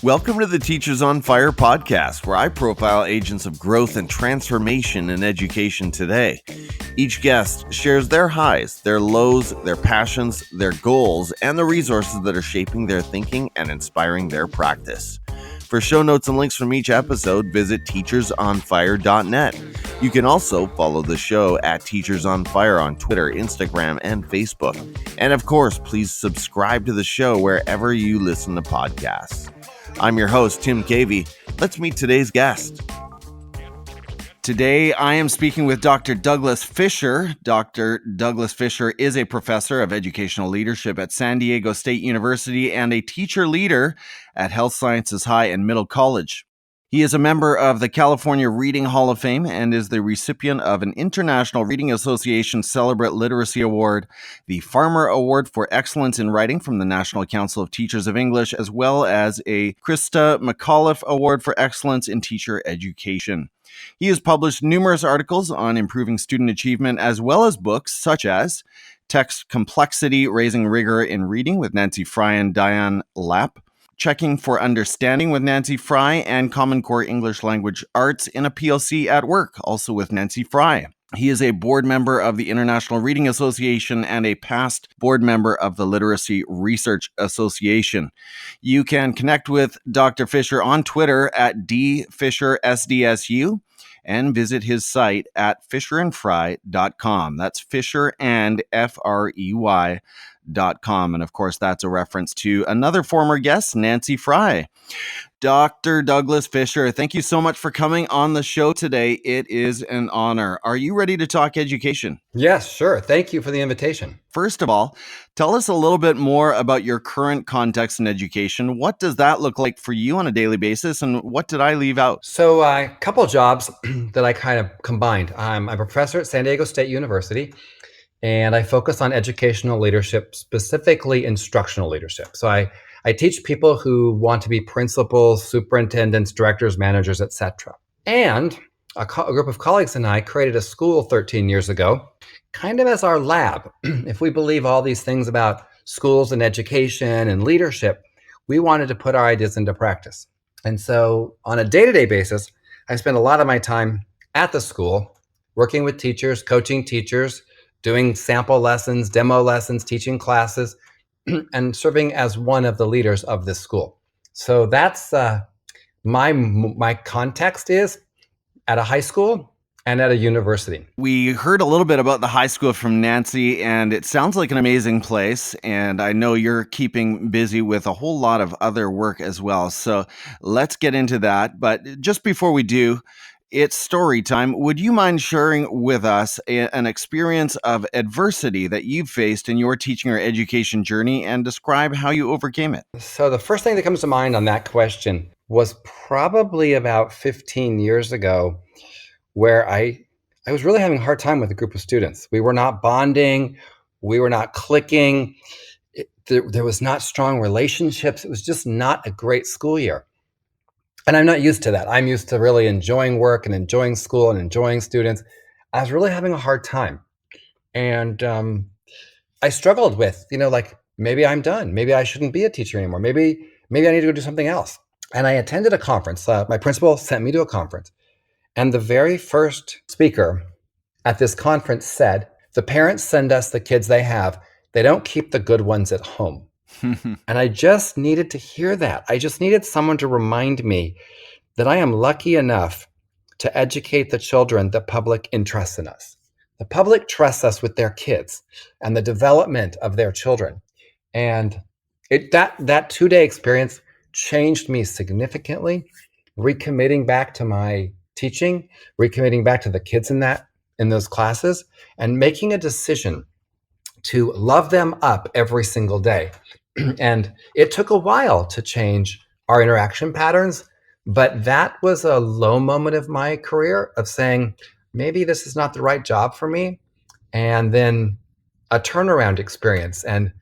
Welcome to the Teachers on Fire podcast, where I profile agents of growth and transformation in education today. Each guest shares their highs, their lows, their passions, their goals, and the resources that are shaping their thinking and inspiring their practice. For show notes and links from each episode, visit teachersonfire.net. You can also follow the show at Teachers on Fire on Twitter, Instagram, and Facebook. And of course, please subscribe to the show wherever you listen to podcasts. I'm your host, Tim Cavey. Let's meet today's guest. Today, I am speaking with Dr. Douglas Fisher. Dr. Douglas Fisher is a professor of educational leadership at San Diego State University and a teacher leader at Health Sciences High and Middle College. He is a member of the California Reading Hall of Fame and is the recipient of an International Reading Association Celebrate Literacy Award, the Farmer Award for Excellence in Writing from the National Council of Teachers of English, as well as a Krista McAuliffe Award for Excellence in Teacher Education. He has published numerous articles on improving student achievement, as well as books such as Text Complexity, Raising Rigor in Reading with Nancy Fry and Diane Lapp, Checking for Understanding with Nancy Fry, and Common Core English Language Arts in a PLC at Work, also with Nancy Fry. He is a board member of the International Reading Association and a past board member of the Literacy Research Association. You can connect with Dr. Fisher on Twitter at dfishersdsu and visit his site at fisherandfry.com. That's Fisher and Frey.com. And of course, that's a reference to another former guest, Nancy Fry. Dr. Douglas Fisher, thank you so much for coming on the show today. It is an honor. Are you ready to talk education? Yes, sure. Thank you for the invitation. First of all, tell us a little bit more about your current context in education. What does that look like for you on a daily basis, and what did I leave out? So a couple of jobs that I kind of combined. I'm a professor at San Diego State University, and I focus on educational leadership, specifically instructional leadership. So I teach people who want to be principals, superintendents, directors, managers, etc. And a group of colleagues and I created a school 13 years ago, kind of as our lab. If we believe all these things about schools and education and leadership, we wanted to put our ideas into practice. And so on a day-to-day basis, I spend a lot of my time at the school, working with teachers, coaching teachers, doing sample lessons, demo lessons, teaching classes, and serving as one of the leaders of this school. So that's my context is at a high school and at a university. We heard a little bit about the high school from Nancy, and it sounds like an amazing place. And I know you're keeping busy with a whole lot of other work as well. So let's get into that. But just before we do, it's story time. Would you mind sharing with us an experience of adversity that you've faced in your teaching or education journey and describe how you overcame it? So the first thing that comes to mind on that question was probably about 15 years ago, where I was really having a hard time with a group of students. We were not bonding. We were not clicking. There was not strong relationships. It was just not a great school year. And I'm not used to that. I'm used to really enjoying work and enjoying school and enjoying students. I was really having a hard time. And I struggled with, like, maybe I'm done. Maybe I shouldn't be a teacher anymore. Maybe I need to go do something else. And I attended a conference. My principal sent me to a conference. And the very first speaker at this conference said, the parents send us the kids they have. They don't keep the good ones at home. And I just needed to hear that. I just needed someone to remind me that I am lucky enough to educate the children the public entrusts in us. The public trusts us with their kids and the development of their children. And that 2-day experience changed me significantly, recommitting back to my teaching, recommitting back to the kids in those classes, and making a decision to love them up every single day. And it took a while to change our interaction patterns, but that was a low moment of my career of saying, maybe this is not the right job for me. And then a turnaround experience. And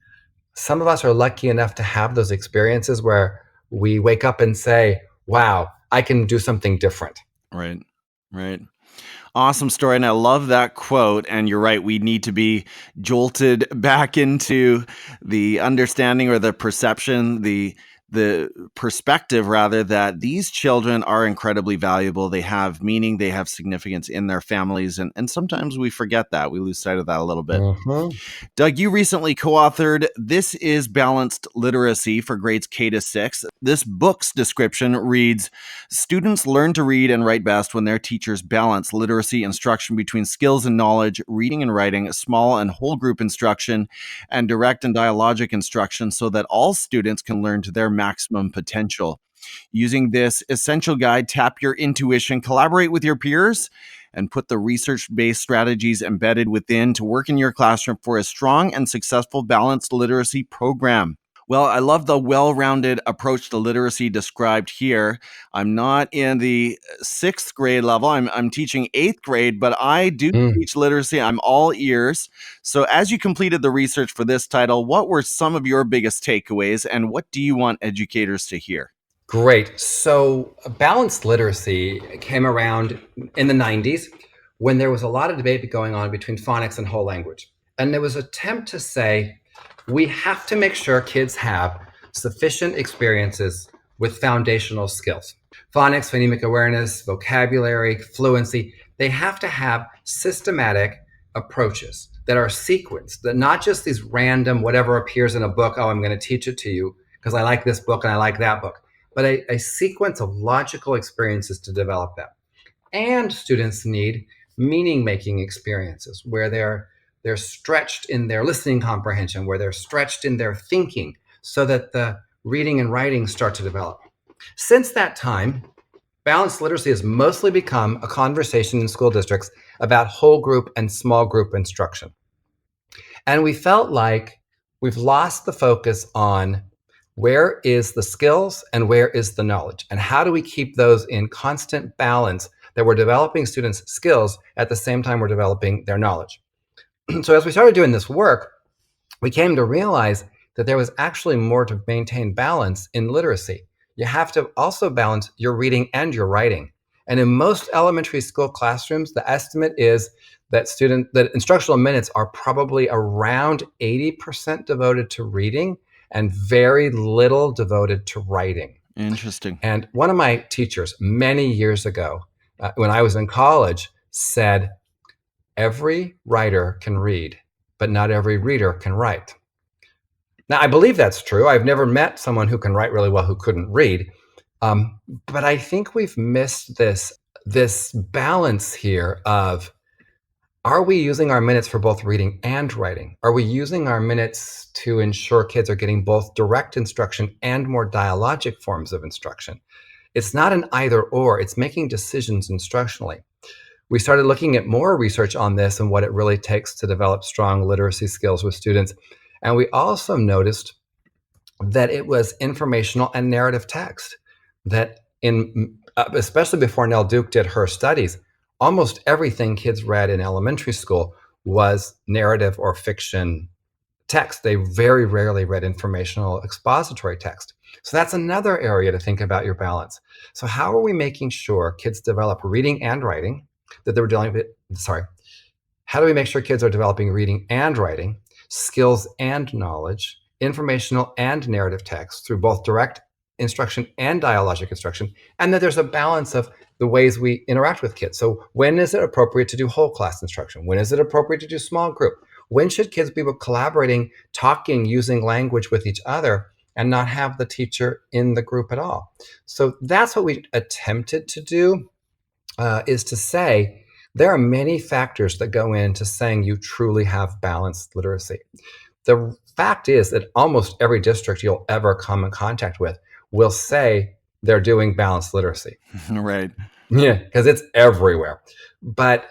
some of us are lucky enough to have those experiences where we wake up and say, wow, I can do something different. Right. Awesome story. And I love that quote. And you're right. We need to be jolted back into the understanding or the perception, the the perspective rather that these children are incredibly valuable. They have meaning, they have significance in their families, and sometimes we forget that. We lose sight of that a little bit. Mhm. Doug, you recently co-authored This is Balanced Literacy for grades K to 6. This book's description reads, students learn to read and write best when their teachers balance literacy instruction between skills and knowledge, reading and writing, small and whole group instruction, and direct and dialogic instruction so that all students can learn to their maximum potential. Using this essential guide, tap your intuition, collaborate with your peers, and put the research-based strategies embedded within to work in your classroom for a strong and successful balanced literacy program. Well, I love the well-rounded approach to literacy described here. I'm not in the 6th grade level. I'm teaching 8th grade, but I do teach literacy. I'm all ears. So as you completed the research for this title, what were some of your biggest takeaways, and what do you want educators to hear? Great. So balanced literacy came around in the 90s when there was a lot of debate going on between phonics and whole language. And there was an attempt to say, we have to make sure kids have sufficient experiences with foundational skills. Phonics, phonemic awareness, vocabulary, fluency, they have to have systematic approaches that are sequenced, that not just these random, whatever appears in a book, oh, I'm going to teach it to you because I like this book and I like that book, but a sequence of logical experiences to develop that. And students need meaning-making experiences where they're stretched in their listening comprehension, where they're stretched in their thinking, so that the reading and writing start to develop. Since that time, balanced literacy has mostly become a conversation in school districts about whole group and small group instruction. And we felt like we've lost the focus on where is the skills and where is the knowledge, and how do we keep those in constant balance, that we're developing students' skills at the same time we're developing their knowledge. So as we started doing this work, we came to realize that there was actually more to maintain balance in literacy. You have to also balance your reading and your writing. And in most elementary school classrooms, the estimate is that instructional minutes are probably around 80% devoted to reading and very little devoted to writing. Interesting. And one of my teachers many years ago, when I was in college, said, every writer can read, but not every reader can write. Now, I believe that's true. I've never met someone who can write really well who couldn't read. But I think we've missed this balance here of, are we using our minutes for both reading and writing? Are we using our minutes to ensure kids are getting both direct instruction and more dialogic forms of instruction? It's not an either or, it's making decisions instructionally. We started looking at more research on this and what it really takes to develop strong literacy skills with students. And we also noticed that it was informational and narrative text, that especially before Nell Duke did her studies, almost everything kids read in elementary school was narrative or fiction text. They very rarely read informational expository text. So that's another area to think about your balance. So how are we making sure kids develop reading and writing, that they were dealing with, how do we make sure kids are developing reading and writing, skills and knowledge, informational and narrative text through both direct instruction and dialogic instruction, and that there's a balance of the ways we interact with kids. So when is it appropriate to do whole class instruction? When is it appropriate to do small group? When should kids be collaborating, talking, using language with each other, and not have the teacher in the group at all? So that's what we attempted to do, is to say there are many factors that go into saying you truly have balanced literacy. The fact is that almost every district you'll ever come in contact with will say they're doing balanced literacy. Right. Yeah, because it's everywhere. But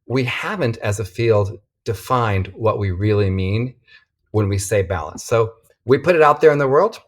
we haven't, as a field, defined what we really mean when we say balance. So we put it out there in the world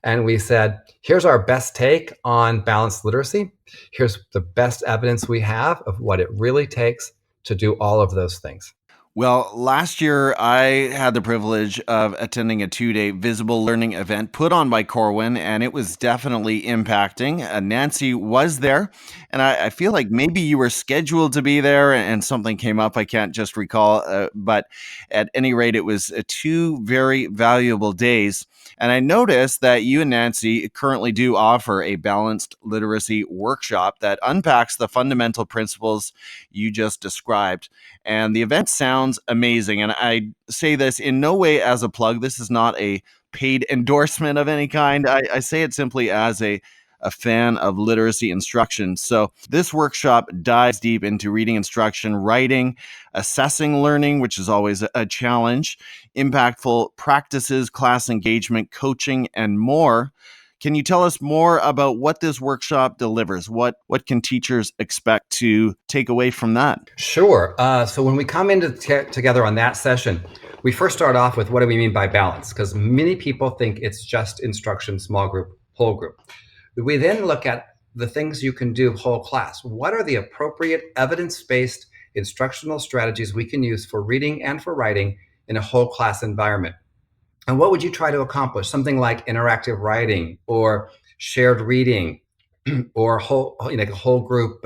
and we said, here's our best take on balanced literacy. Here's the best evidence we have of what it really takes to do all of those things. Well, last year I had the privilege of attending a 2-day visible learning event put on by Corwin, and it was definitely impacting. Nancy was there, and I feel like maybe you were scheduled to be there and something came up. I can't just recall, but at any rate, it was 2 very valuable days. And I noticed that you and Nancy currently do offer a balanced literacy workshop that unpacks the fundamental principles you just described. And the event sounds amazing. And I say this in no way as a plug. This is not a paid endorsement of any kind. I say it simply as a fan of literacy instruction. So, this workshop dives deep into reading instruction, writing, assessing learning, which is always a challenge, impactful practices, class engagement, coaching, and more. Can you tell us more about what this workshop delivers? What can teachers expect to take away from that? Sure. So when we come into together on that session, we first start off with what do we mean by balance? Because many people think it's just instruction, small group, whole group. We then look at the things you can do whole class. What are the appropriate evidence-based instructional strategies we can use for reading and for writing in a whole class environment? And what would you try to accomplish? Something like interactive writing or shared reading or a whole group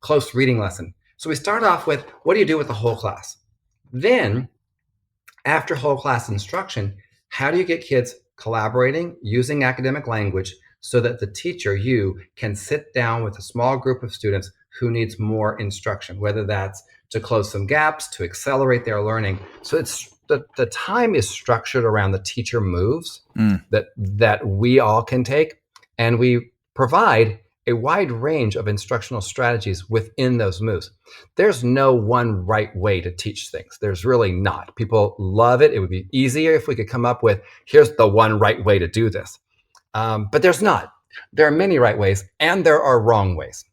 close reading lesson. So we start off with what do you do with the whole class? Then, after whole class instruction, how do you get kids collaborating using academic language so that the teacher, you, can sit down with a small group of students who needs more instruction, whether that's to close some gaps, to accelerate their learning. So it's the time is structured around the teacher moves that we all can take, and we provide a wide range of instructional strategies within those moves. There's no one right way to teach things. There's really not. People love it. It would be easier if we could come up with, here's the one right way to do this. But there's not. There are many right ways, and there are wrong ways.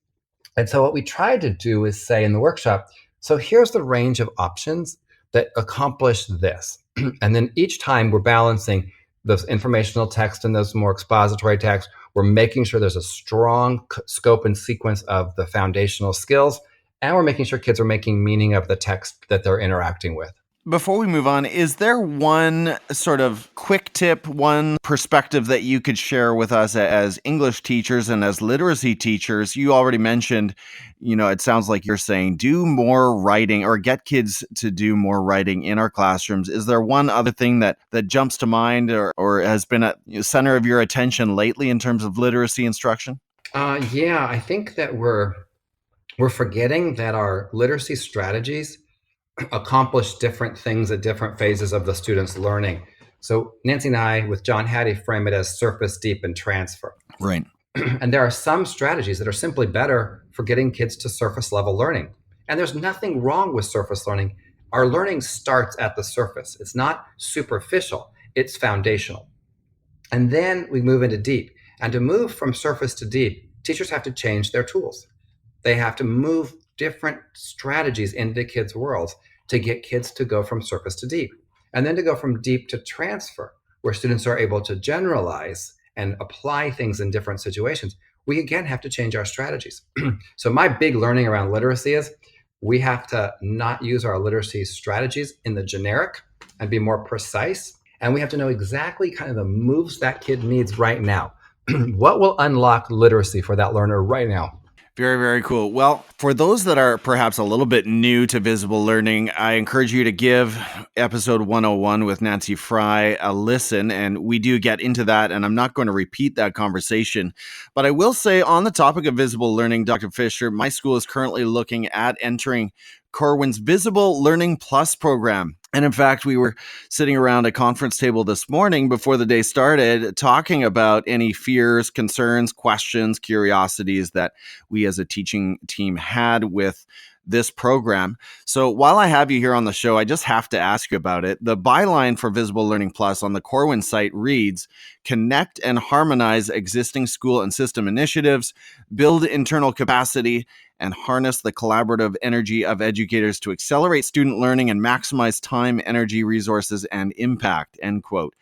And so what we tried to do is say in the workshop, so here's the range of options that accomplish this. And then each time we're balancing those informational text and those more expository text. We're making sure there's a strong scope and sequence of the foundational skills, and we're making sure kids are making meaning of the text that they're interacting with. Before we move on, is there one sort of quick tip, one perspective that you could share with us as English teachers and as literacy teachers? You already mentioned, it sounds like you're saying do more writing or get kids to do more writing in our classrooms. Is there one other thing that jumps to mind or has been at the center of your attention lately in terms of literacy instruction? Yeah, I think that we're forgetting that our literacy strategies accomplish different things at different phases of the student's learning. So Nancy and I, with John Hattie, frame it as surface, deep, and transfer. Right. And there are some strategies that are simply better for getting kids to surface level learning. And there's nothing wrong with surface learning. Our learning starts at the surface. It's not superficial, it's foundational. And then we move into deep. And to move from surface to deep, teachers have to change their tools. They have to move different strategies into kids' worlds to get kids to go from surface to deep. And then to go from deep to transfer, where students are able to generalize and apply things in different situations. We again have to change our strategies. So my big learning around literacy is we have to not use our literacy strategies in the generic and be more precise. And we have to know exactly kind of the moves that kid needs right now. What will unlock literacy for that learner right now? Very, very cool. Well, for those that are perhaps a little bit new to visible learning, I encourage you to give episode 101 with Nancy Fry a listen. And we do get into that, and I'm not going to repeat that conversation. But I will say on the topic of visible learning, Dr. Fisher, my school is currently looking at entering Corwin's Visible Learning Plus program. And in fact, we were sitting around a conference table this morning before the day started talking about any fears, concerns, questions, curiosities that we as a teaching team had with this program. So while I have you here on the show, I just have to ask you about it. The byline for Visible Learning Plus on the Corwin site reads, connect and harmonize existing school and system initiatives, build internal capacity, and harness the collaborative energy of educators to accelerate student learning and maximize time, energy, resources, and impact, end quote.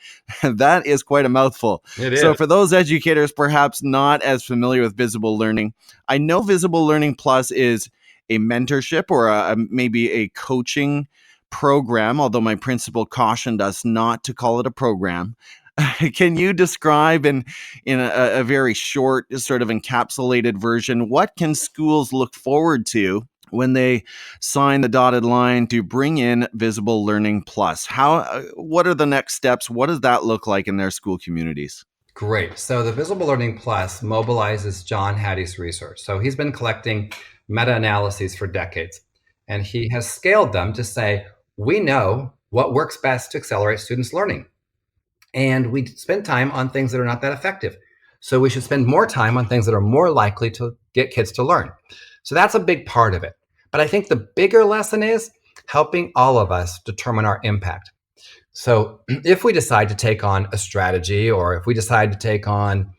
That is quite a mouthful. It is. So for those educators perhaps not as familiar with visible learning, I know Visible Learning Plus is a mentorship or maybe a coaching program, although my principal cautioned us not to call it a program. Can you describe in a very short, sort of encapsulated version, what can schools look forward to when they sign the dotted line to bring in Visible Learning Plus? What are the next steps? What does that look like in their school communities? Great. So the Visible Learning Plus mobilizes John Hattie's research. So he's been collecting meta-analyses for decades, and he has scaled them to say, we know what works best to accelerate students' learning. And we spend time on things that are not that effective. So we should spend more time on things that are more likely to get kids to learn. So that's a big part of it. But I think the bigger lesson is helping all of us determine our impact. So if we decide to take on a strategy, or if we decide to take on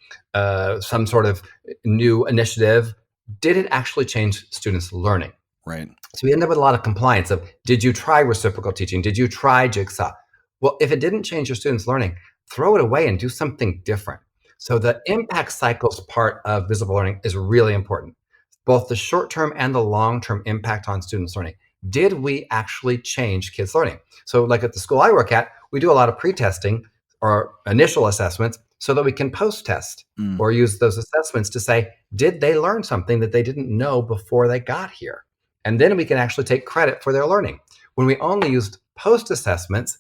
some sort of new initiative, did it actually change students' learning? Right. So we end up with a lot of compliance of, did you try reciprocal teaching? Did you try Jigsaw? Well, if it didn't change your students' learning, throw it away and do something different. So the impact cycles part of visible learning is really important, both the short-term and the long-term impact on students' learning. Did we actually change kids' learning? So like at the school I work at, we do a lot of pre-testing or initial assessments so that we can post-test or use those assessments to say, did they learn something that they didn't know before they got here? And then we can actually take credit for their learning. When we only used post-assessments,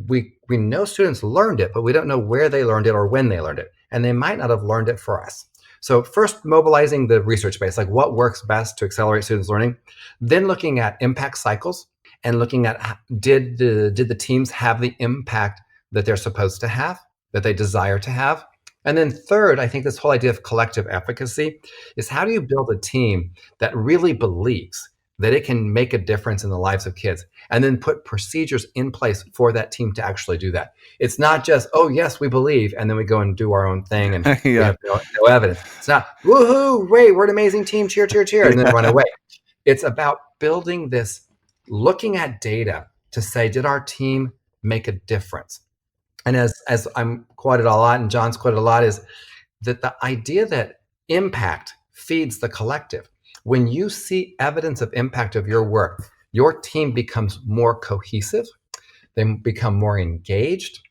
we know students learned it, but we don't know where they learned it or when they learned it. And they might not have learned it for us. So first, mobilizing the research base, like what works best to accelerate students' learning. Then looking at impact cycles and looking at did the teams have the impact that they're supposed to have, that they desire to have. And then third, I think this whole idea of collective efficacy is, how do you build a team that really believes that it can make a difference in the lives of kids, and then put procedures in place for that team to actually do that. It's not just, oh, yes, we believe, and then we go and do our own thing and we Yeah. have no evidence. It's not, woohoo, great, we're an amazing team, cheer, cheer, cheer, and then run away. It's about building this, looking at data to say, did our team make a difference? And as I'm quoted a lot, and John's quoted a lot, is that the idea that impact feeds the collective. When you see evidence of impact of your work, your team becomes more cohesive, they become more engaged,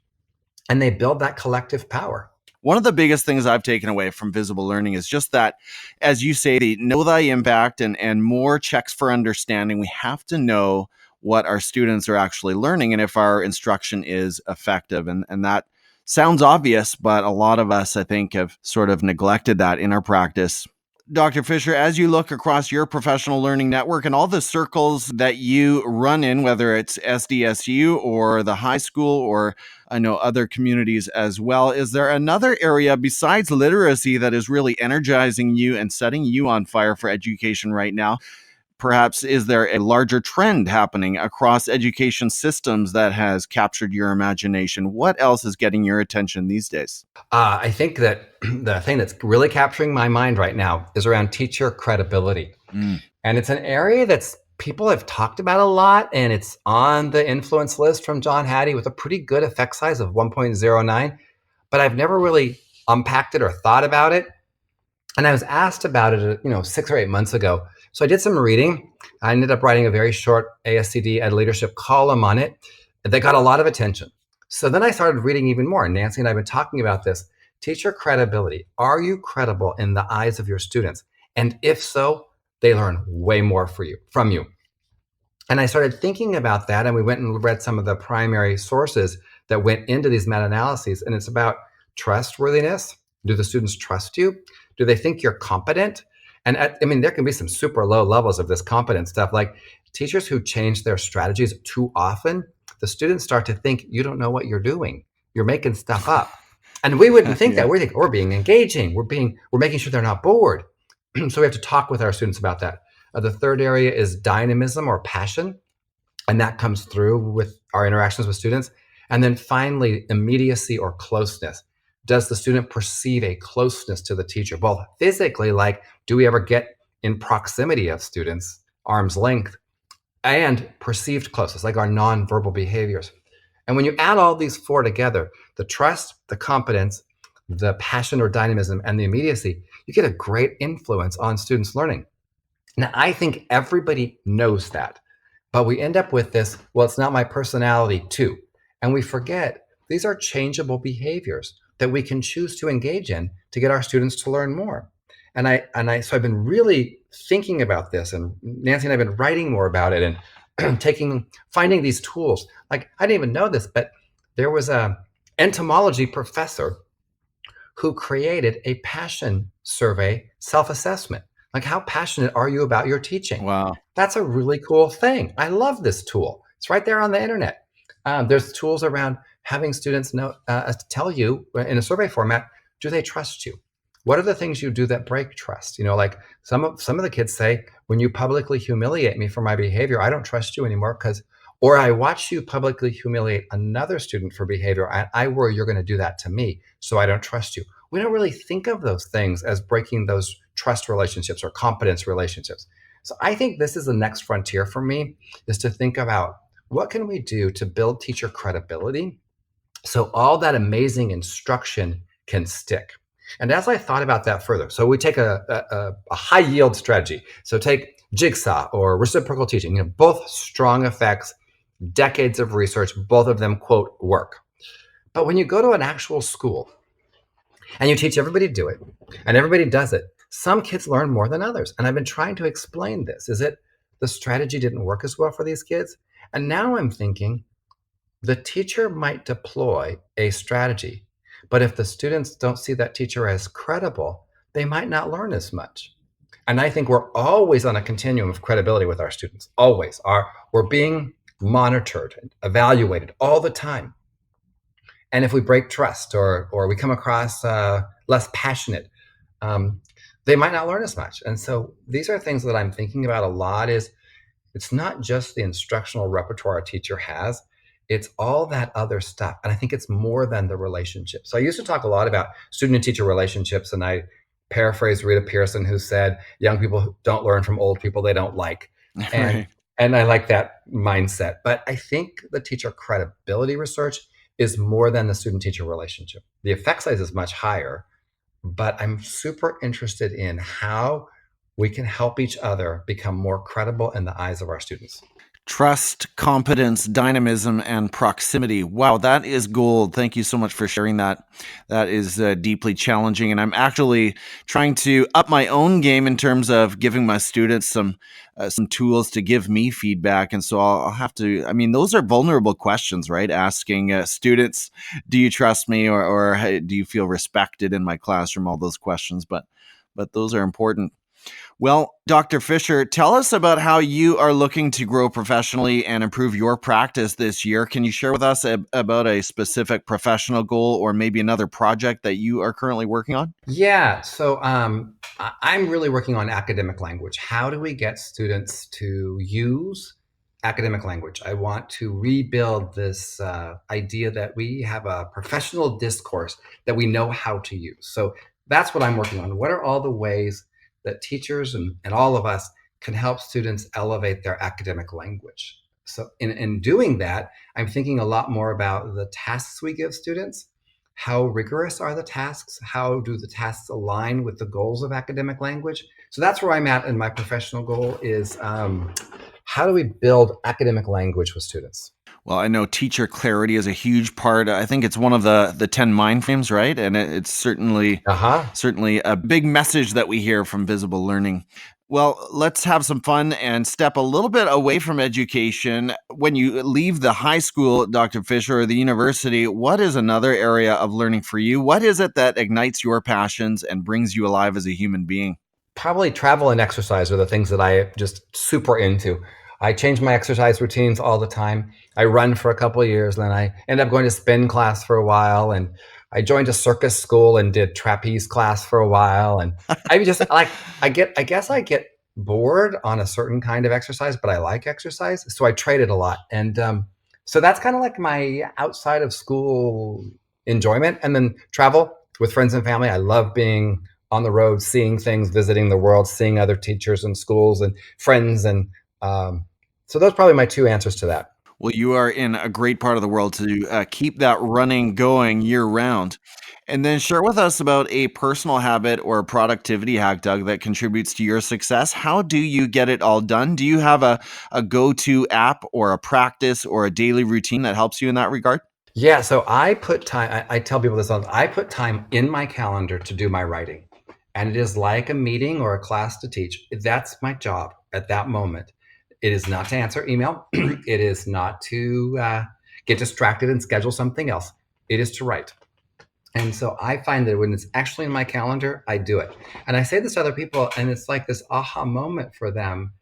and they build that collective power. One of the biggest things I've taken away from visible learning is just that, as you say, the know thy impact and more checks for understanding. We have to know what our students are actually learning and if our instruction is effective. And that sounds obvious, but a lot of us, I think, have sort of neglected that in our practice. Dr. Fisher, as you look across your professional learning network and all the circles that you run in, whether it's SDSU or the high school or I know other communities as well, is there another area besides literacy that is really energizing you and setting you on fire for education right now? Perhaps is there a larger trend happening across education systems that has captured your imagination? What else is getting your attention these days? I think that the thing that's really capturing my mind right now is around teacher credibility. Mm. And it's an area that's people have talked about a lot, and it's on the influence list from John Hattie with a pretty good effect size of 1.09. But I've never really unpacked it or thought about it. And I was asked about it, 6 or 8 months ago. So I did some reading. I ended up writing a very short ASCD Ed Leadership column on it that got a lot of attention. So then I started reading even more. Nancy and I have been talking about this. Teacher credibility. Are you credible in the eyes of your students? And if so, they learn way more from you. And I started thinking about that, and we went and read some of the primary sources that went into these meta-analyses. And it's about trustworthiness. Do the students trust you? Do they think you're competent? And there can be some super low levels of this competence stuff, like teachers who change their strategies too often. The students start to think you don't know what you're doing. You're making stuff up. And we wouldn't think that. We think we're being engaging. We're making sure they're not bored. So we have to talk with our students about that. The third area is dynamism or passion. And that comes through with our interactions with students. And then finally, immediacy or closeness. Does the student perceive a closeness to the teacher, both physically, like do we ever get in proximity of students, arm's length, and perceived closeness, like our nonverbal behaviors. And when you add all these four together, the trust, the competence, the passion or dynamism, and the immediacy, you get a great influence on students' learning. Now, I think everybody knows that, But we end up with this, well, it's not my personality too. And we forget these are changeable behaviors that we can choose to engage in to get our students to learn more. So I've been really thinking about this, and Nancy and I've been writing more about it and finding these tools. Like, I didn't even know this, but there was a entomology professor who created a passion survey self-assessment. Like, how passionate are you about your teaching? Wow. That's a really cool thing. I love this tool. It's right there on the internet. There's tools around having students tell you in a survey format, do they trust you? What are the things you do that break trust? Like some of the kids say, when you publicly humiliate me for my behavior, I don't trust you anymore or I watch you publicly humiliate another student for behavior. I worry you're going to do that to me, so I don't trust you. We don't really think of those things as breaking those trust relationships or competence relationships. So I think this is the next frontier for me, is to think about what can we do to build teacher credibility so all that amazing instruction can stick. And as I thought about that further, so we take a high yield strategy. So take Jigsaw or reciprocal teaching, both strong effects, decades of research, both of them, quote, work. But when you go to an actual school and you teach everybody to do it and everybody does it, some kids learn more than others. And I've been trying to explain this. Is it the strategy didn't work as well for these kids? And now I'm thinking the teacher might deploy a strategy, but if the students don't see that teacher as credible, they might not learn as much. And I think we're always on a continuum of credibility with our students. Always. We're being monitored and evaluated all the time. And if we break trust or we come across less passionate, they might not learn as much. And so these are things that I'm thinking about a lot. It's not just the instructional repertoire a teacher has, it's all that other stuff. And I think it's more than the relationship. So I used to talk a lot about student and teacher relationships, and I paraphrase Rita Pearson, who said, young people don't learn from old people they don't like. And, Right. and I like that mindset. But I think the teacher credibility research is more than the student-teacher relationship. The effect size is much higher, but I'm super interested in how we can help each other become more credible in the eyes of our students. Trust, competence, dynamism, and proximity. Wow, that is gold. Thank you so much for sharing that. That is deeply challenging. And I'm actually trying to up my own game in terms of giving my students some tools to give me feedback. And so I'll have to, I mean, those are vulnerable questions, right? Asking students, do you trust me, or hey, do you feel respected in my classroom? All those questions, but those are important. Well, Dr. Fisher, tell us about how you are looking to grow professionally and improve your practice this year. Can you share with us about a specific professional goal or maybe another project that you are currently working on? Yeah, so I'm really working on academic language. How do we get students to use academic language? I want to rebuild this idea that we have a professional discourse that we know how to use. So that's what I'm working on. What are all the ways that teachers and all of us can help students elevate their academic language? So in doing that, I'm thinking a lot more about the tasks we give students. How rigorous are the tasks? How do the tasks align with the goals of academic language? So that's where I'm at in my professional goal is how do we build academic language with students? Well, I know teacher clarity is a huge part. I think it's one of the 10 mind frames, right? And it's certainly a big message that we hear from visible learning. Well, let's have some fun and step a little bit away from education. When you leave the high school, Dr. Fisher, or the university, what is another area of learning for you? What is it that ignites your passions and brings you alive as a human being? Probably travel and exercise are the things that I just super into. I change my exercise routines all the time. I run for a couple of years, and then I end up going to spin class for a while. And I joined a circus school and did trapeze class for a while. And I just I guess I get bored on a certain kind of exercise, but I like exercise. So I trade it a lot. And so that's kind of like my outside of school enjoyment. And then travel with friends and family. I love being on the road, seeing things, visiting the world, seeing other teachers and schools and friends. And so those are probably my two answers to that. Well, you are in a great part of the world to keep that running going year round. And then share with us about a personal habit or a productivity hack, Doug, that contributes to your success. How do you get it all done? Do you have a go to app or a practice or a daily routine that helps you in that regard? Yeah, so I put time, I tell people this all, I put time in my calendar to do my writing. And it is like a meeting or a class to teach. That's my job at that moment. It is not to answer email. It is not to get distracted and schedule something else. It is to write. And so I find that when it's actually in my calendar, I do it. And I say this to other people, and it's like this aha moment for them.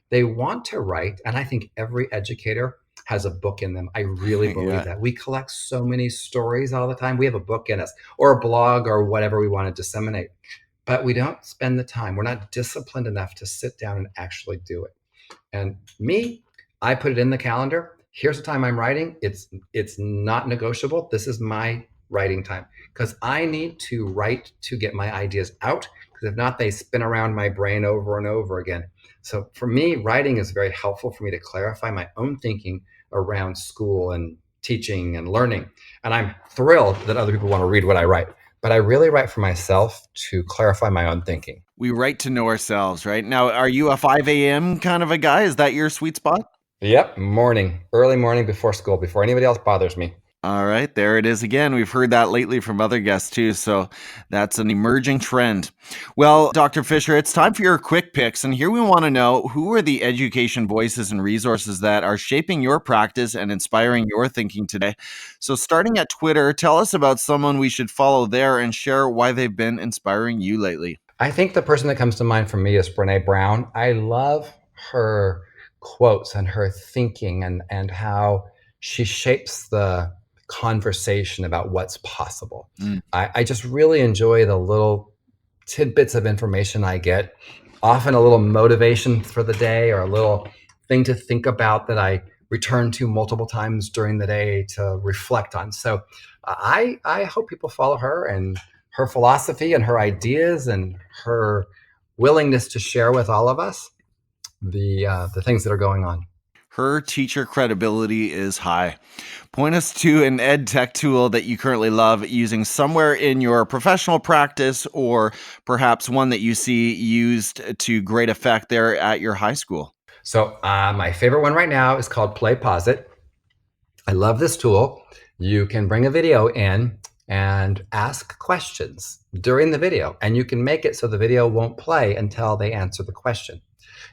They want to write, and I think every educator has a book in them. I really believe Yeah. that. We collect so many stories all the time. We have a book in us, or a blog, or whatever we want to disseminate, but we don't spend the time. We're not disciplined enough to sit down and actually do it. And me, I put it in the calendar. Here's the time I'm writing. It's not negotiable. This is my writing time because I need to write to get my ideas out. Because if not, they spin around my brain over and over again. So for me, writing is very helpful for me to clarify my own thinking around school and teaching and learning. And I'm thrilled that other people want to read what I write. But I really write for myself to clarify my own thinking. We write to know ourselves, right? Now, are you a 5 a.m. kind of a guy? Is that your sweet spot? Yep, morning, early morning before school, before anybody else bothers me. All right, there it is again. We've heard that lately from other guests too, so that's an emerging trend. Well, Dr. Fisher, it's time for your quick picks, and here we want to know who are the education voices and resources that are shaping your practice and inspiring your thinking today. So, starting at Twitter, tell us about someone we should follow there and share why they've been inspiring you lately. I think the person that comes to mind for me is Brene Brown. I love her quotes and her thinking and how she shapes the conversation about what's possible. Mm. I just really enjoy the little tidbits of information I get, often a little motivation for the day or a little thing to think about that I return to multiple times during the day to reflect on. So I hope people follow her and her philosophy and her ideas and her willingness to share with all of us the things that are going on. Her teacher credibility is high. Point us to an ed tech tool that you currently love using somewhere in your professional practice or perhaps one that you see used to great effect there at your high school. So my favorite one right now is called PlayPosit. I love this tool. You can bring a video in and ask questions during the video, and you can make it so the video won't play until they answer the question.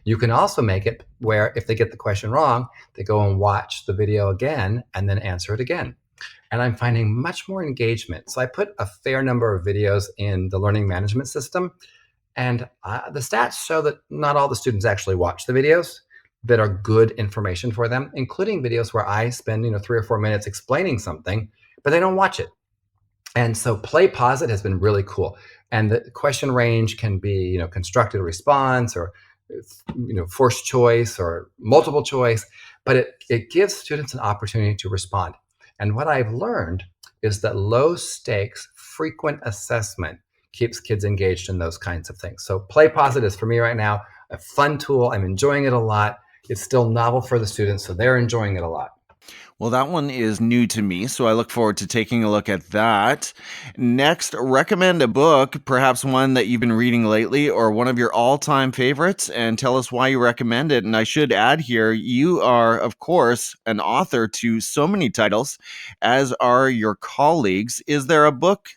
You can also make it where if they get the question wrong, they go and watch the video again and then answer it again. And I'm finding much more engagement. So I put a fair number of videos in the learning management system, and the stats show that not all the students actually watch the videos that are good information for them, including videos where I spend 3 or 4 minutes explaining something, but they don't watch it. And so PlayPosit has been really cool. And the question range can be, constructed response or, forced choice or multiple choice, but it gives students an opportunity to respond. And what I've learned is that low stakes, frequent assessment keeps kids engaged in those kinds of things. So PlayPosit is for me right now a fun tool. I'm enjoying it a lot. It's still novel for the students, so they're enjoying it a lot. Well, that one is new to me, so I look forward to taking a look at that. Next, recommend a book, perhaps one that you've been reading lately or one of your all time favorites, and tell us why you recommend it. And I should add here, you are, of course, an author to so many titles, as are your colleagues. Is there a book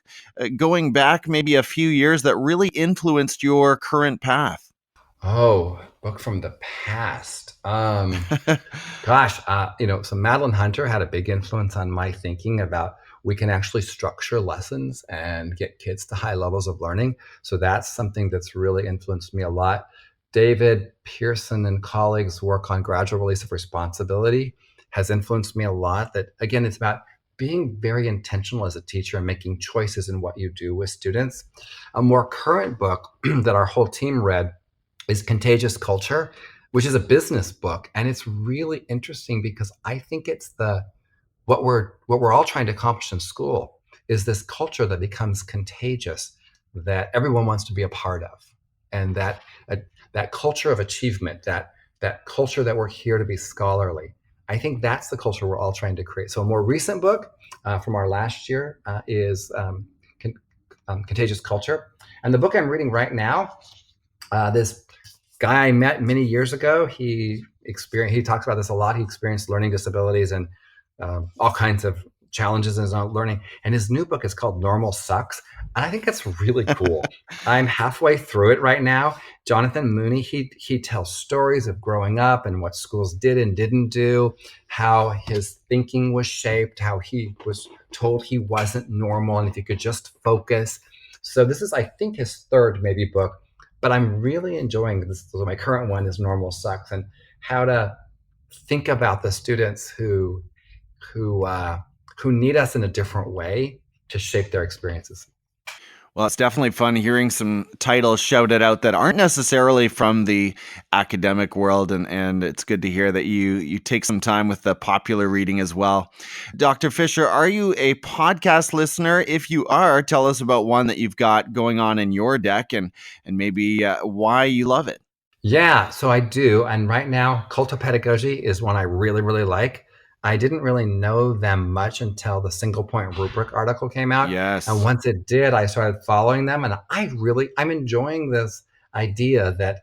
going back maybe a few years that really influenced your current path? Oh, book from the past. Gosh, so Madeline Hunter had a big influence on my thinking about we can actually structure lessons and get kids to high levels of learning. So that's something that's really influenced me a lot. David Pearson and colleagues' work on gradual release of responsibility has influenced me a lot. That again, it's about being very intentional as a teacher and making choices in what you do with students. A more current book that our whole team read is Contagious Culture, which is a business book, and it's really interesting because I think it's what we're all trying to accomplish in school is this culture that becomes contagious, that everyone wants to be a part of, and that culture of achievement, that culture that we're here to be scholarly. I think that's the culture we're all trying to create. So a more recent book from our last year is Contagious Culture. And the book I'm reading right now, this guy I met many years ago, he talks about this a lot. He experienced learning disabilities and all kinds of challenges in his own learning. And his new book is called Normal Sucks. And I think that's really cool. I'm halfway through it right now. Jonathan Mooney, he tells stories of growing up and what schools did and didn't do, how his thinking was shaped, how he was told he wasn't normal, and if he could just focus. So this is, I think, his third maybe book, but I'm really enjoying this. So my current one is Normal Sucks, and how to think about the students who need us in a different way to shape their experiences. Well, it's definitely fun hearing some titles shouted out that aren't necessarily from the academic world, and it's good to hear that you take some time with the popular reading as well. Dr. Fisher, are you a podcast listener? If you are, tell us about one that you've got going on in your deck and maybe why you love it. Yeah, so I do. And right now, Cult of Pedagogy is one I really, really like. I didn't really know them much until the single point rubric article came out. Yes. And once it did, I started following them. And I'm enjoying this idea that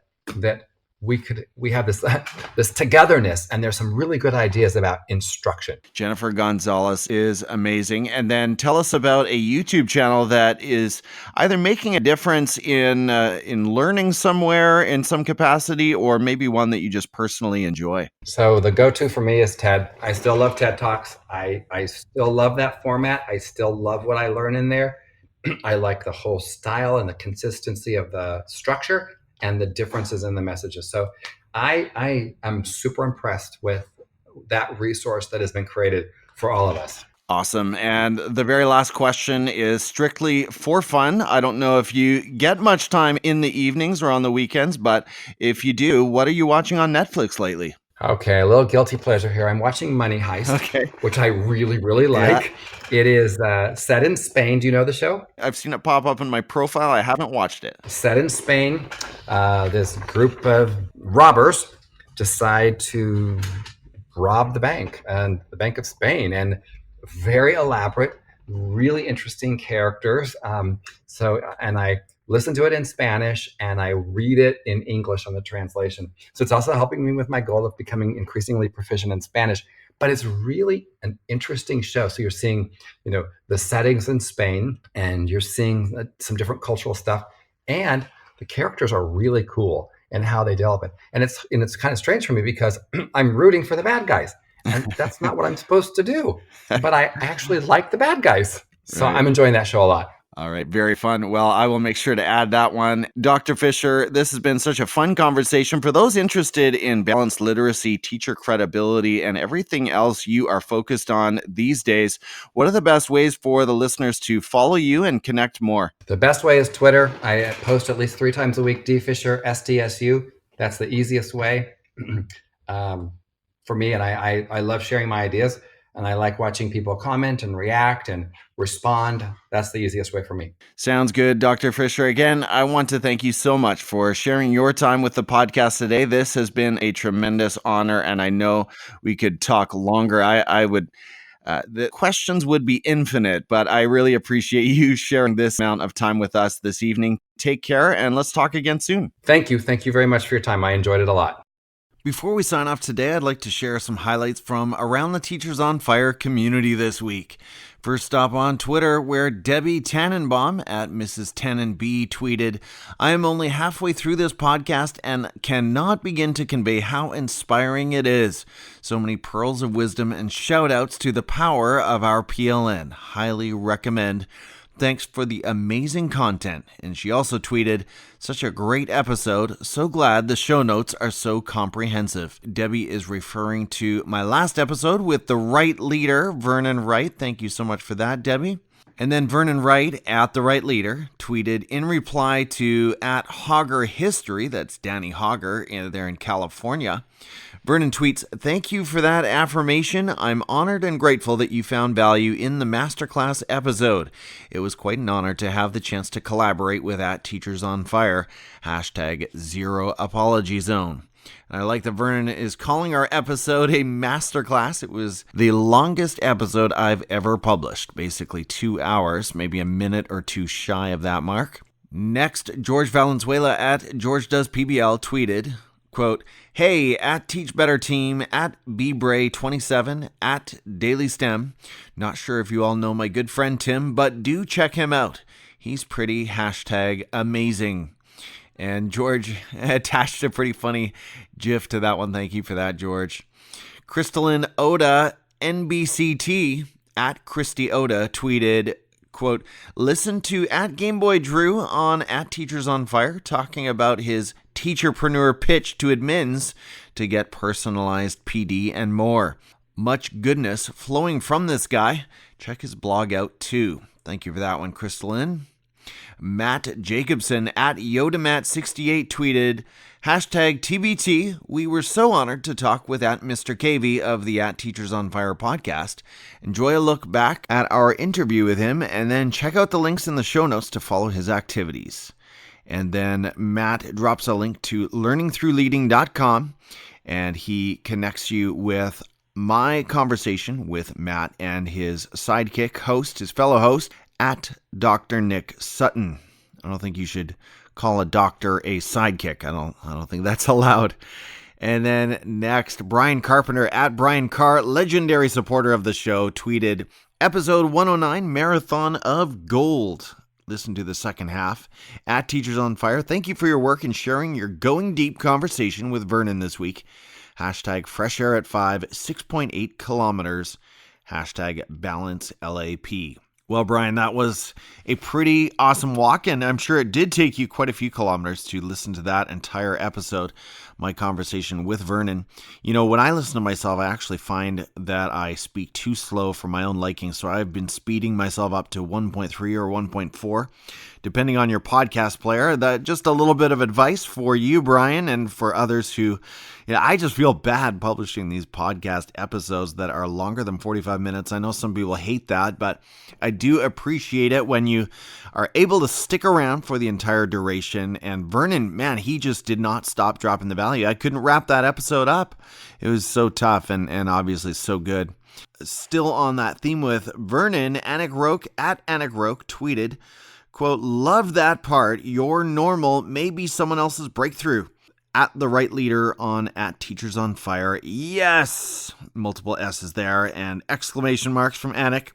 we have this this togetherness, and there's some really good ideas about instruction. Jennifer Gonzales is amazing. And then tell us about a YouTube channel that is either making a difference in learning somewhere in some capacity, or maybe one that you just personally enjoy. So the go-to for me is TED. I still love TED Talks. I still love that format. I still love what I learn in there. I like the whole style and the consistency of the structure and the differences in the messages. So I am super impressed with that resource that has been created for all of us. Awesome. And the very last question is strictly for fun. I don't know if you get much time in the evenings or on the weekends, but if you do, what are you watching on Netflix lately? Okay, a little guilty pleasure here. I'm watching Money Heist, which I really, really like. Yeah. It is set in Spain. Do you know the show? I've seen it pop up in my profile. I haven't watched it. Set in Spain, this group of robbers decide to rob the bank, and the Bank of Spain, and very elaborate, really interesting characters. And I listen to it in Spanish and I read it in English on the translation. So it's also helping me with my goal of becoming increasingly proficient in Spanish. But it's really an interesting show. So you're seeing, the settings in Spain, and you're seeing some different cultural stuff, and the characters are really cool and how they develop it. And it's kind of strange for me because I'm rooting for the bad guys, and that's not what I'm supposed to do. But I actually like the bad guys. So right. I'm enjoying that show a lot. All right. Very fun. Well, I will make sure to add that one. Dr. Fisher, this has been such a fun conversation. For those interested in balanced literacy, teacher credibility, and everything else you are focused on these days, what are the best ways for the listeners to follow you and connect more? The best way is Twitter. I post at least 3 times a week, dfisher, SDSU. That's the easiest way for me. And I love sharing my ideas. And I like watching people comment and react and respond. That's the easiest way for me. Sounds good, Dr. Fisher. Again, I want to thank you so much for sharing your time with the podcast today. This has been a tremendous honor, and I know we could talk longer. I would, the questions would be infinite, but I really appreciate you sharing this amount of time with us this evening. Take care, and let's talk again soon. Thank you. Thank you very much for your time. I enjoyed it a lot. Before we sign off today, I'd like to share some highlights from around the Teachers on Fire community this week. First stop on Twitter, where Debbie Tannenbaum at Mrs. Tannenb tweeted, "I am only halfway through this podcast and cannot begin to convey how inspiring it is. So many pearls of wisdom and shout outs to the power of our PLN. Highly recommend. Thanks for the amazing content." And she also tweeted, "Such a great episode. So glad the show notes are so comprehensive." Debbie is referring to my last episode with the Right leader, Vernon Wright. Thank you so much for that, Debbie. And then Vernon Wright at the Right Leader tweeted in reply to at Hogger History, that's Danny Hogger there in California. Vernon tweets, "Thank you for that affirmation. I'm honored and grateful that you found value in the masterclass episode. It was quite an honor to have the chance to collaborate with at Teachers on Fire, #0apology zone. And I like that Vernon is calling our episode a masterclass. It was the longest episode I've ever published, basically 2 hours, maybe a minute or two shy of that mark. Next, George Valenzuela at George Does PBL tweeted, quote, "Hey, at Teach Better Team, at bbray27, at Daily STEM. Not sure if you all know my good friend Tim, but do check him out. He's pretty #amazing." And George attached a pretty funny GIF to that one. Thank you for that, George. Crystalline Oda, NBCT, at Christy Oda, tweeted, quote, "Listen to at Gameboy Drew on at Teachers on Fire talking about his teacherpreneur pitch to admins to get personalized PD and more. Much goodness flowing from this guy. Check his blog out too." Thank you for that one, Crystalline. Matt Jacobson at YodaMatt68 tweeted, #TBT, we were so honored to talk with at Mr. Cavey of the at Teachers on Fire podcast. Enjoy a look back at our interview with him and then check out the links in the show notes to follow his activities. And then Matt drops a link to learningthroughleading.com and he connects you with my conversation with Matt and his sidekick host, his fellow host, at Dr. Nick Sutton. I don't think you should call a doctor a sidekick. I don't think that's allowed. And then next, Brian Carpenter at Brian Carr, legendary supporter of the show, tweeted, "Episode 109, Marathon of Gold. Listen to the second half. At Teachers on Fire, thank you for your work in sharing your going deep conversation with Vernon this week. #Fresh Air at 5, 6.8 kilometers. #Balance LAP." Well, Brian, that was a pretty awesome walk, and I'm sure it did take you quite a few kilometers to listen to that entire episode, my conversation with Vernon. You know, when I listen to myself, I actually find that I speak too slow for my own liking, so I've been speeding myself up to 1.3 or 1.4, depending on your podcast player. That just a little bit of advice for you, Brian, and for others who, I just feel bad publishing these podcast episodes that are longer than 45 minutes. I know some people hate that, but I do appreciate it when you are able to stick around for the entire duration. And Vernon, man, he just did not stop dropping the value. I couldn't wrap that episode up. It was so tough and obviously so good. Still on that theme with Vernon, Anik Roke at Anik Roke tweeted, quote, "Love that part. Your normal may be someone else's breakthrough. At the right leader on at Teachers on Fire." Yes! Multiple S's there and exclamation marks from Anik.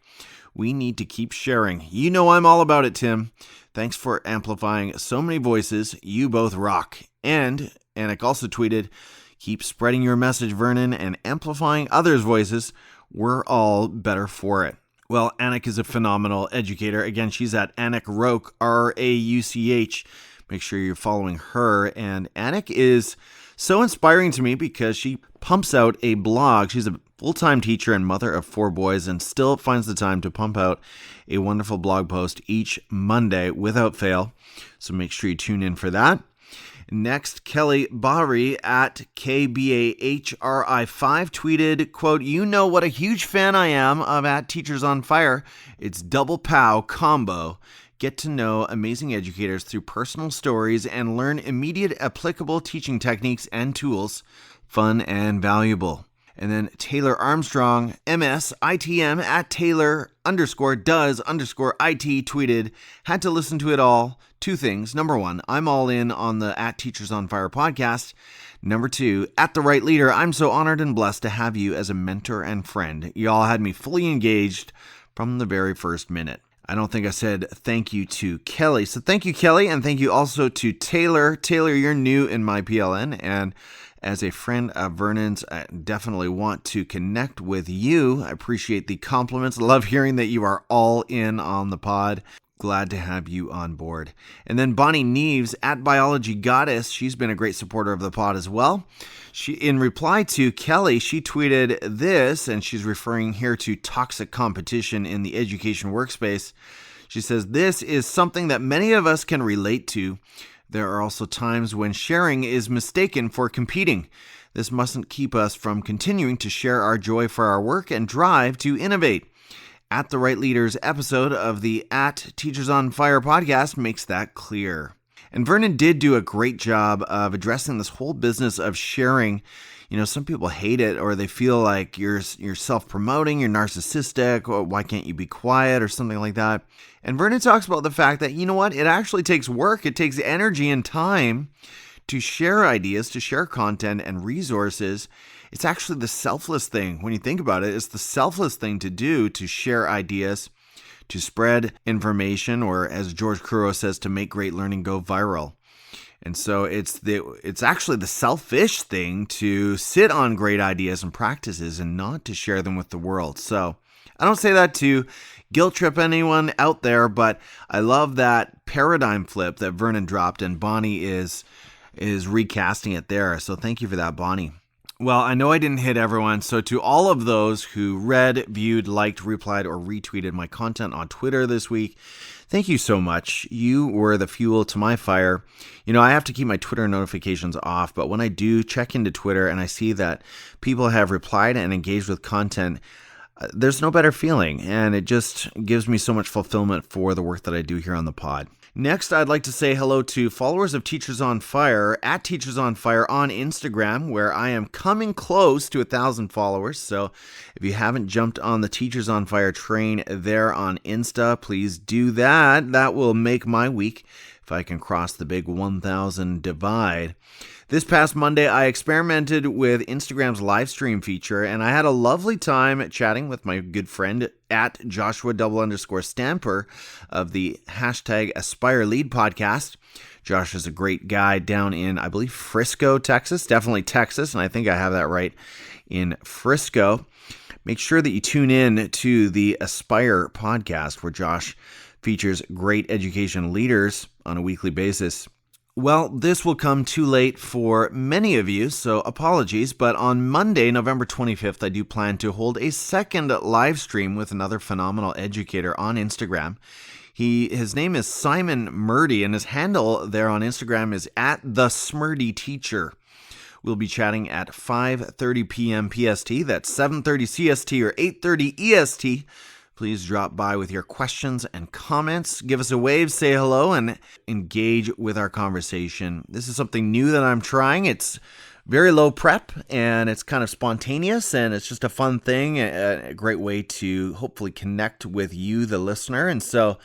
"We need to keep sharing. You know I'm all about it, Tim. Thanks for amplifying so many voices. You both rock." And Anik also tweeted, "Keep spreading your message, Vernon, and amplifying others' voices. We're all better for it." Well, Anik is a phenomenal educator. Again, she's at Anik Roke, RAUCH. Make sure you're following her. And Anik is so inspiring to me because she pumps out a blog. She's a full-time teacher and mother of 4 boys and still finds the time to pump out a wonderful blog post each Monday without fail. So make sure you tune in for that. Next, Kelly Bahri at KBAHRI5 tweeted, quote, "You know what a huge fan I am of at Teachers on Fire. It's double pow combo. Get to know amazing educators through personal stories and learn immediate applicable teaching techniques and tools. Fun and valuable." And then Taylor Armstrong, MSITM at Taylor_does_IT tweeted, "Had to listen to it all. 2 things. Number 1, I'm all in on the at Teachers on Fire podcast. Number 2, at the right leader, I'm so honored and blessed to have you as a mentor and friend. Y'all had me fully engaged from the very first minute." I don't think I said thank you to Kelly. So thank you, Kelly, and thank you also to Taylor. Taylor, you're new in my PLN, and as a friend of Vernon's, I definitely want to connect with you. I appreciate the compliments. Love hearing that you are all in on the pod. Glad to have you on board. And then Bonnie Neves at Biology Goddess. She's been a great supporter of the pod as well. She, in reply to Kelly, she tweeted this, and she's referring here to toxic competition in the education workspace. She says, "This is something that many of us can relate to. There are also times when sharing is mistaken for competing. This mustn't keep us from continuing to share our joy for our work and drive to innovate. At the Right Leaders episode of the At Teachers on Fire podcast makes that clear." And Vernon did do a great job of addressing this whole business of sharing. Some people hate it, or they feel like you're self-promoting, you're narcissistic, or why can't you be quiet, or something like that. And Vernon talks about the fact that, it actually takes work, it takes energy and time to share ideas, to share content and resources. It's actually the selfless thing. When you think about it, it's the selfless thing to do, to share ideas, to spread information, or as George Kuro says, to make great learning go viral. And so it's actually the selfish thing to sit on great ideas and practices and not to share them with the world. So I don't say that to guilt trip anyone out there, but I love that paradigm flip that Vernon dropped, and Bonnie is recasting it there. So thank you for that, Bonnie. Well, I know I didn't hit everyone, so to all of those who read, viewed, liked, replied, or retweeted my content on Twitter this week, thank you so much. You were the fuel to my fire. I have to keep my Twitter notifications off, but when I do check into Twitter and I see that people have replied and engaged with content, there's no better feeling, and it just gives me so much fulfillment for the work that I do here on the pod. Next, I'd like to say hello to followers of Teachers on Fire at Teachers on Fire on Instagram, where I am coming close to 1,000 followers. So if you haven't jumped on the Teachers on Fire train there on Insta, please do that. That will make my week if I can cross the big 1,000 divide. This past Monday, I experimented with Instagram's live stream feature, and I had a lovely time chatting with my good friend at Joshua_Stamper of the #AspireLead podcast. Josh is a great guy down in, I believe, Frisco, Texas. Definitely Texas, and I think I have that right, in Frisco. Make sure that you tune in to the Aspire podcast, where Josh features great education leaders on a weekly basis. Well, this will come too late for many of you, so apologies, but on Monday, November 25th, I do plan to hold a second live stream with another phenomenal educator on Instagram. His name is Simon Murdy, and his handle there on Instagram is @thesmurdyteacher. We'll be chatting at 5:30 p.m. PST, that's 7:30 CST or 8:30 EST. Please drop by with your questions and comments. Give us a wave, say hello, and engage with our conversation. This is something new that I'm trying. It's very low prep, and it's kind of spontaneous, and it's just a fun thing, a great way to hopefully connect with you, the listener. And so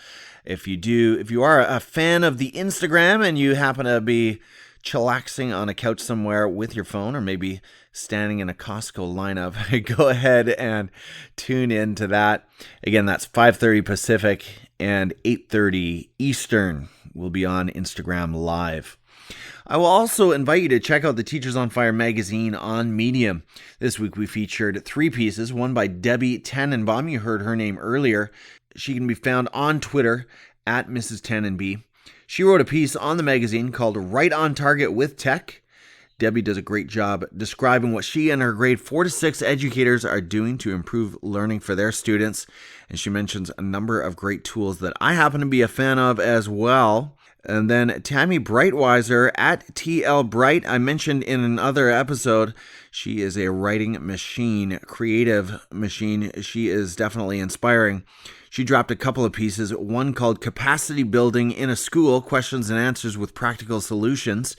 if you are a fan of the Instagram and you happen to be chillaxing on a couch somewhere with your phone, or maybe standing in a Costco lineup, go ahead and tune in to that. Again, that's 5:30 Pacific and 8:30 Eastern. We'll be on Instagram Live. I will also invite you to check out the Teachers on Fire magazine on Medium. This week we featured 3 pieces, one by Debbie Tannenbaum. You heard her name earlier. She can be found on Twitter at Mrs. Tannenby. She wrote a piece on the magazine called Right on Target with Tech. Debbie does a great job describing what she and her grade 4 to 6 educators are doing to improve learning for their students. And she mentions a number of great tools that I happen to be a fan of as well. And then Tammy Brightweiser at TL Bright. I mentioned in another episode, she is a writing machine, creative machine. She is definitely inspiring. She dropped a couple of pieces, one called Capacity Building in a School, Questions and Answers with Practical Solutions.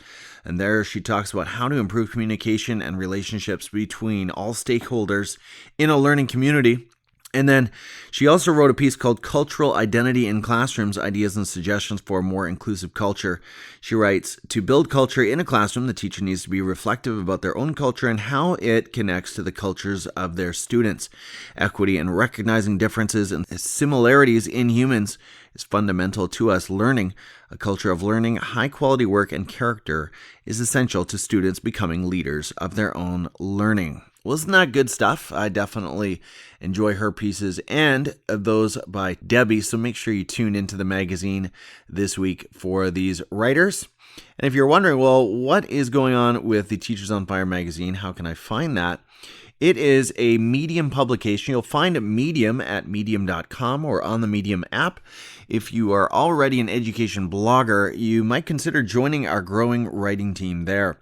And there she talks about how to improve communication and relationships between all stakeholders in a learning community. And then she also wrote a piece called Cultural Identity in Classrooms, Ideas and Suggestions for a More Inclusive Culture. She writes, to build culture in a classroom, the teacher needs to be reflective about their own culture and how it connects to the cultures of their students. Equity and recognizing differences and similarities in humans is fundamental to us learning. A culture of learning, high-quality work, and character is essential to students becoming leaders of their own learning. Well, isn't that good stuff? I definitely enjoy her pieces and those by Debbie, so make sure you tune into the magazine this week for these writers. And if you're wondering, well, what is going on with the Teachers on Fire magazine? How can I find that? It is a Medium publication. You'll find Medium at medium.com or on the Medium app. If you are already an education blogger, you might consider joining our growing writing team there.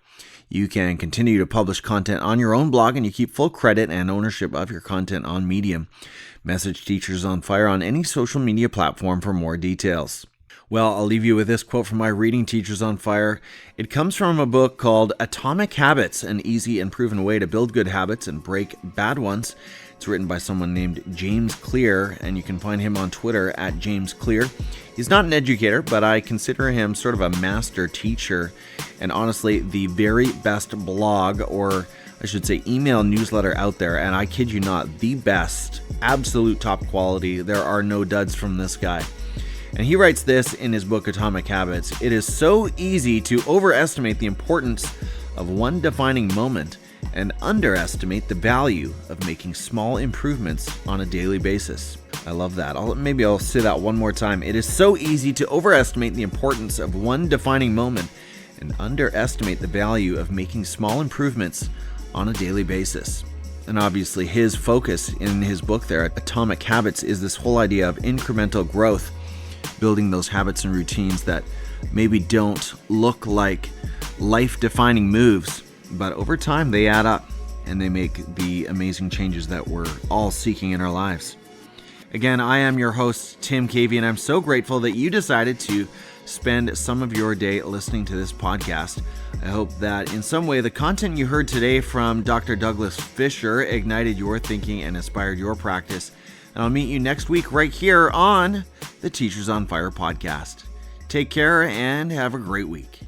You can continue to publish content on your own blog, and you keep full credit and ownership of your content on Medium. Message Teachers on Fire on any social media platform for more details. Well, I'll leave you with this quote from my reading Teachers on Fire. It comes from a book called Atomic Habits, an easy and proven way to build good habits and break bad ones. It's written by someone named James Clear, and you can find him on Twitter at James Clear. He's not an educator, but I consider him sort of a master teacher, and honestly, the very best blog, or I should say email newsletter out there, and I kid you not, the best, absolute top quality. There are no duds from this guy. And he writes this in his book, Atomic Habits. It is so easy to overestimate the importance of one defining moment and underestimate the value of making small improvements on a daily basis. I love that. Maybe I'll say that one more time. It is so easy to overestimate the importance of one defining moment and underestimate the value of making small improvements on a daily basis. And obviously his focus in his book there, Atomic Habits, is this whole idea of incremental growth, building those habits and routines that maybe don't look like life-defining moves, but over time they add up and they make the amazing changes that we're all seeking in our lives. Again, I am your host, Tim Cavey, and I'm so grateful that you decided to spend some of your day listening to this podcast. I hope that in some way the content you heard today from Dr. Douglas Fisher ignited your thinking and inspired your practice. And I'll meet you next week right here on the Teachers on Fire podcast. Take care and have a great week.